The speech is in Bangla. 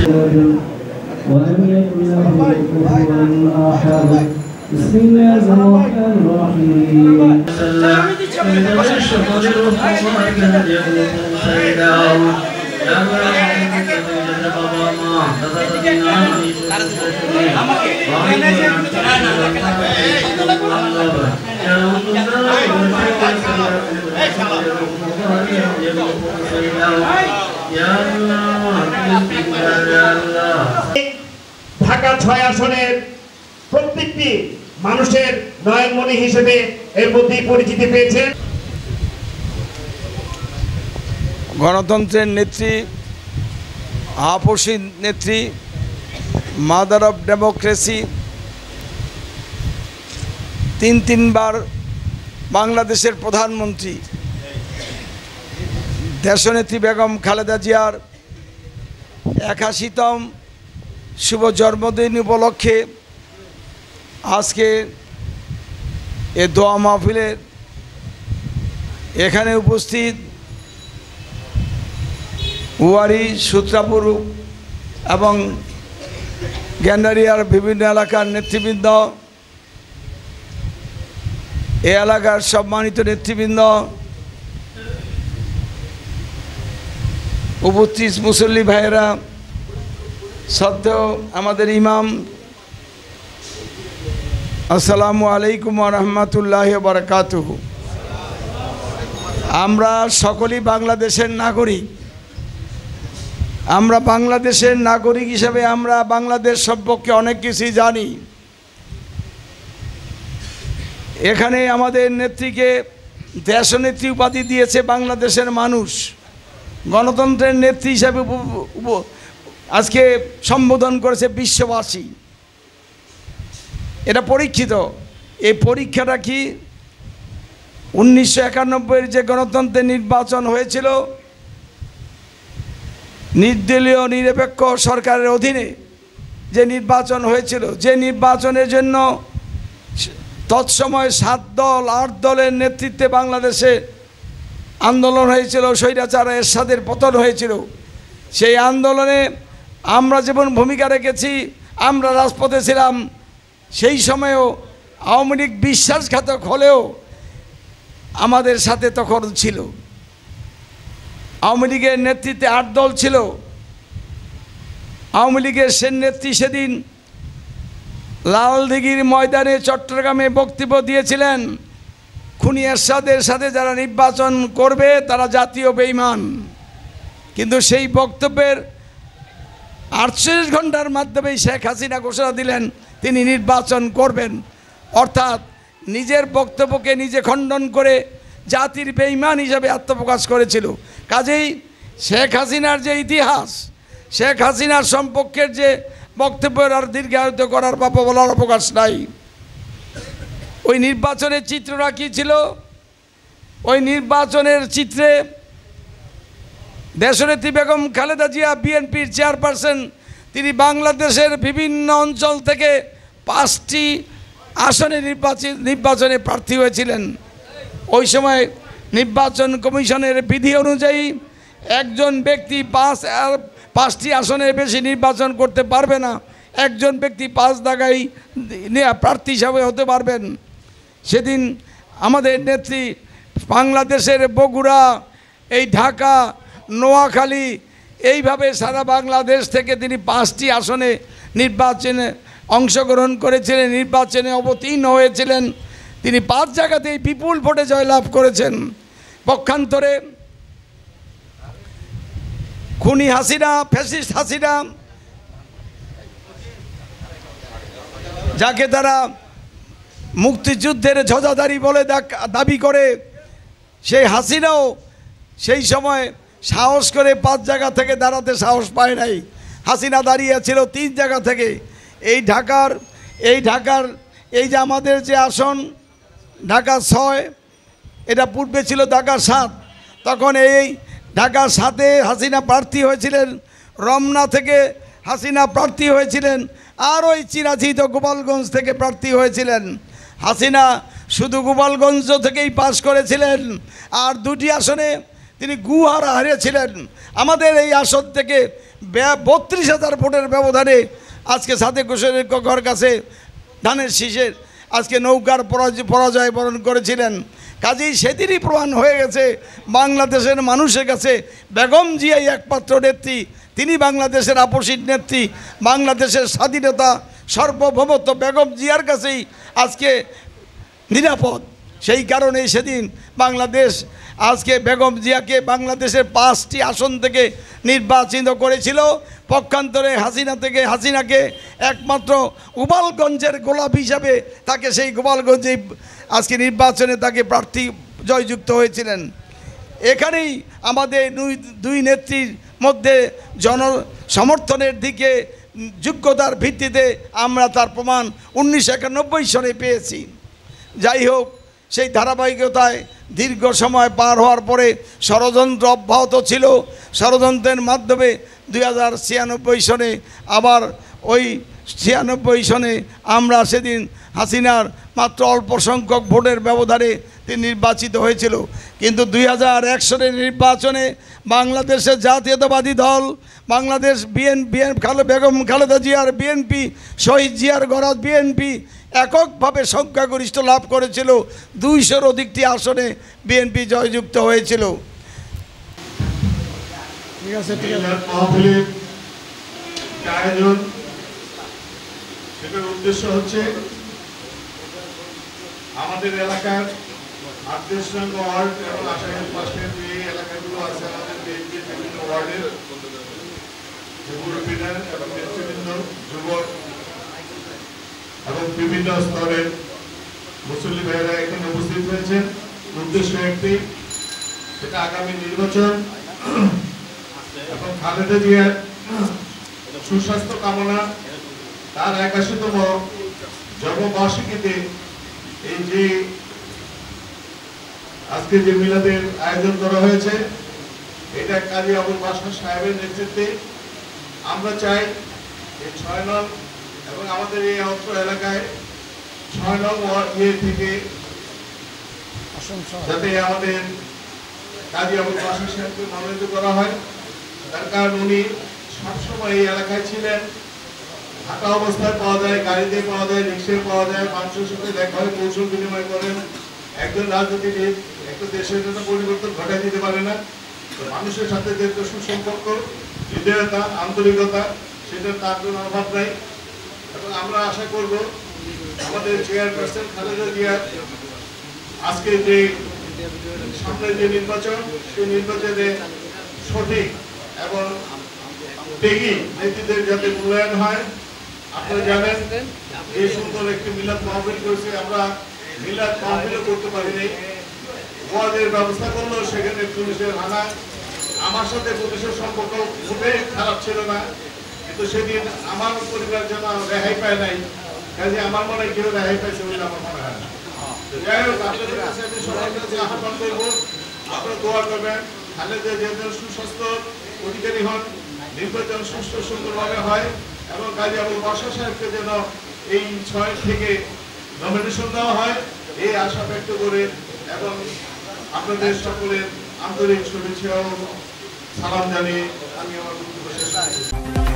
ولم يكن له كفوا أحد بسم الله الرحمن الرحيم ঢাকা ৬ আসনের প্রত্যেকটি মানুষের নয়নমণি হিসেবে এর মধ্যে পরিচিতি পেয়েছে। গণতন্ত্রের নেত্রী, আপসী নেত্রী, মাদার অফ ডেমোক্রেসি, তিনবার বাংলাদেশের প্রধানমন্ত্রী দেশনেত্রী বেগম খালেদা জিয়ার ৮১তম শুভ জন্মদিন উপলক্ষে আজকে এ দোয়া মাহফিলের এখানে উপস্থিত উয়ারি, সূত্রাপুর এবং গ্যান্ডারিয়ার বিভিন্ন এলাকার নেতৃবৃন্দ, এ এলাকার সম্মানিত নেতৃবৃন্দ, উপস্থিত মুসল্লি ভাইয়েরা, শ্রদ্ধেয় আমাদের ইমাম, আসসালামু আলাইকুম ওয়া রাহমাতুল্লাহি ওয়া বারাকাতুহু। আমরা সকলেই বাংলাদেশের নাগরিক। আমরা বাংলাদেশের নাগরিক হিসেবে আমরা বাংলাদেশ সম্পর্কে অনেক কিছুই জানি। এখানে আমাদের নেত্রীকে দেশনেত্রী উপাধি দিয়েছে বাংলাদেশের মানুষ। গণতন্ত্রের নেত্রী হিসাবে আজকে সম্বোধন করেছে বিশ্ববাসী। এটা পরীক্ষিত। এই পরীক্ষাটা কি 1991-এর যে গণতন্ত্রের নির্বাচন হয়েছিল, নির্দলীয় নিরপেক্ষ সরকারের অধীনে যে নির্বাচন হয়েছিল, যে নির্বাচনের জন্য তৎসময় 7 দল 8 দলের নেতৃত্বে বাংলাদেশে আন্দোলন হয়েছিল, স্বৈরাচার এরশাদের পতন হয়েছিল। সেই আন্দোলনে আমরা যেমন ভূমিকা রেখেছি, আমরা রাজপথে ছিলাম। সেই সময়েও আওয়ামী লীগ বিশ্বাসঘাতক হলেও আমাদের সাথে তখন ছিল। আওয়ামী লীগের নেতৃত্বে 8 দল ছিল। আওয়ামী লীগের নেত্রী সেদিন লালদিঘির ময়দানে চট্টগ্রামে বক্তব্য দিয়েছিলেন, খুনি এরশাদের সাথে যারা নির্বাচন করবে তারা জাতীয় বেঈমান। কিন্তু সেই বক্তব্যের 48 ঘন্টার মাধ্যমেই শেখ হাসিনা ঘোষণা দিলেন তিনি নির্বাচন করবেন। অর্থাৎ নিজের বক্তব্যকে নিজে খণ্ডন করে জাতির বেঈমান হিসাবে আত্মপ্রকাশ করেছিল। কাজেই শেখ হাসিনার যে ইতিহাস, শেখ হাসিনার সম্পর্কের যে বক্তব্যের আর দীর্ঘায়িত করার বা বলার অবকাশ নাই। ওই নির্বাচনের চিত্রটা কী ছিল? ওই নির্বাচনের চিত্রে দেশনেত্রী বেগম খালেদা জিয়া বিএনপির চেয়ারপারসন, তিনি বাংলাদেশের বিভিন্ন অঞ্চল থেকে 5টি আসনে নির্বাচনে প্রার্থী হয়েছিলেন। ওই সময় নির্বাচন কমিশনের বিধি অনুযায়ী একজন ব্যক্তি 5টি আসনের বেশি নির্বাচন করতে পারবে না। একজন ব্যক্তি 5 জায়গায় প্রার্থী হিসাবে হতে পারবেন। সেদিন আমাদের নেত্রী বাংলাদেশের বগুড়া, এই ঢাকা, নোয়াখালী, এইভাবে সারা বাংলাদেশ থেকে তিনি 5টি আসনে নির্বাচনে অংশগ্রহণ করেছিলেন, নির্বাচনে অবতীর্ণ হয়েছিলেন। তিনি 5 জায়গাতেই বিপুল ভোটে জয়লাভ করেছেন। পক্ষান্তরে খুনি হাসিনা, ফ্যাসিস্ট হাসিনা, যাকে তারা মুক্তিযুদ্ধের ধ্বজাধারী বলে দাবি করে, সেই হাসিনাও সেই সময় সাহস করে 5 জায়গা থেকে দাঁড়াতে সাহস পায় নাই। হাসিনা দাঁড়িয়েছিল 3 জায়গা থেকে। এই ঢাকার এই যে আমাদের যে আসন ঢাকা 6, এটা পূর্বে ছিল ঢাকা 7। তখন এই ঢাকা 7-এ হাসিনা প্রার্থী হয়েছিলেন। রমনা থেকে হাসিনা প্রার্থী হয়েছিলেন। আর ওই চিরাচিত গোপালগঞ্জ থেকে প্রার্থী হয়েছিলেন। হাসিনা শুধু গোপালগঞ্জ থেকেই পাশ করেছিলেন। আর 2টি আসনে তিনি গুহারা হারিয়েছিলেন। আমাদের এই আসন থেকে 32,000 ভোটের ব্যবধানে আজকে সাদেক হোসেনের ঘর কাছে ধানের শীষের আজকে নৌকার পরাজয় বরণ করেছিলেন। কাজেই সেদিনই প্রমাণ হয়ে গেছে বাংলাদেশের মানুষের কাছে বেগম জিয়াই একমাত্র নেত্রী, তিনি বাংলাদেশের আপসীর নেত্রী, বাংলাদেশের স্বাধীনতা সার্বভৌমত্ব বেগম জিয়ার কাছেই আজকে নিরাপদ। সেই কারণেই সেদিন বাংলাদেশ আজকে বেগম জিয়াকে বাংলাদেশের 5টি আসন থেকে নির্বাচিত করেছিল। পক্ষান্তরে হাসিনাকে একমাত্র গোপালগঞ্জের গোলাপ হিসাবে তাকে সেই গোপালগঞ্জে আজকে নির্বাচনে তাকে প্রার্থী জয়যুক্ত হয়েছিলেন। এখানেই আমাদের দুই নেত্রীর মধ্যে জনসমর্থনের দিকে যোগ্যতার ভিত্তিতে আমরা তার প্রমাণ 1991 সনে পেয়েছি। যাই হোক, সেই ধারাবাহিকতায় দীর্ঘ সময় পার হওয়ার পরে ষড়যন্ত্র অব্যাহত ছিল। ষড়যন্ত্রের মাধ্যমে 2096 সনে আবার ওই 96 সনে আমরা সেদিন হাসিনার মাত্র অল্প সংখ্যক ভোটের ব্যবধানে তিনি নির্বাচিত হয়েছিল। কিন্তু 2001 সনের নির্বাচনে বাংলাদেশের জাতীয়তাবাদী দল বাংলাদেশ বেগম খালেদা জিয়ার বিএনপি, শহীদ জিয়ার গরাদ বিএনপি এককভাবে সংখ্যাগরিষ্ঠ লাভ করেছিল। 200-র অধিকটি আসনে বিএনপি জয়যুক্ত হয়েছিল। ঠিক আছে, আয়োজন সেটার উদ্দেশ্য হচ্ছে আমাদের এলাকার 38 নং ওয়ার্ড এবং আশাঘাট পাশের যে এলাকাগুলো আছে আমাদের বিভিন্ন ওয়ার্ডের মুরব্বীরা এবং নেতৃবৃন্দ, যুবক এবং বিভিন্ন স্তরের মুসল্লি ভাইয়েরা এখানে উপস্থিত হয়েছেন। উদ্দেশ্য একটি, সেটা আগামী নির্বাচন এবং খালেদা জিয়ার সুস্বাস্থ্য কামনা, তার 81তম জন্মবার্ষিকীতে এই যে আজকে যে মিলাদের আয়োজন করা হয়েছে, এটা কাজী আবুল বাশার সাহেবের নেতৃত্বে। আমরা চাই এই 6 নং এবং আমাদের এই অত্র এলাকায় 6 নং ওয়ার্ড থেকে যাতে আমাদের কাজী আবুল বাশার সাহেবকে মনোনীত করা হয়। তার কারণ উনি সবসময় এই এলাকায় ছিলেন। থাকা অবস্থায় পাওয়া যায়, গাড়িতে পাওয়া যায়, রিক্সায় পাওয়া যায়, মানুষের সাথে দেখা হয়, কৌশল বিনিময় করেন। একজন রাজনীতিবিদ একটা দেশের জন্য পরিবর্তন ঘটাই দিতে পারে না। মানুষের সাথে যে সুসম্পর্ক, হৃদয়তা, আন্তরিকতা, সেটা তার জন্য অভাব নাই। এবং আমরা আশা করব আমাদের চেয়ারপারসন খালেদা জিয়ার আজকে যে সামনে যে নির্বাচন, সেই নির্বাচনে সঠিক এবং ত্যাগী নেতৃত্বের যাতে মূল্যায়ন হয়। আপনারা জানেন এই সুন্দর একটি মিলাদ মাহফিল করেছে, আমরা মিলাদ মাহফিলও করতে পারিনি। ওয়াজের ব্যবস্থা করলো, সেখানে পুলিশের হানা। আমার সাথে পুলিশের সম্পর্ক খুবই খারাপ ছিল না, কিন্তু সেদিন আমার পরিবার যেন রেহাই পায় নাই। কাজে আমার মনে হয় কেউ রেহাই পাইছে বলে আমার মনে হয় না। যাই হোক, আপনাদের কাছে আমি সবার কাছে আহ্বান করবো, আপনারা দোয়া করবেন খালেদা জিয়া সুস্বাস্থ্য অধিকারী হন, নির্বাচন সুষ্ঠু সুন্দরভাবে হয় এবং কাজী আবুল বাশার সাহেবকে যেন এই 6 থেকে নমিনেশন দেওয়া হয়, এই আশা ব্যক্ত করে এবং আপনাদের সকলের আন্তরিক শুভেচ্ছা ও সালাম জানিয়ে আমি আমার বক্তব্য শেষ করছি।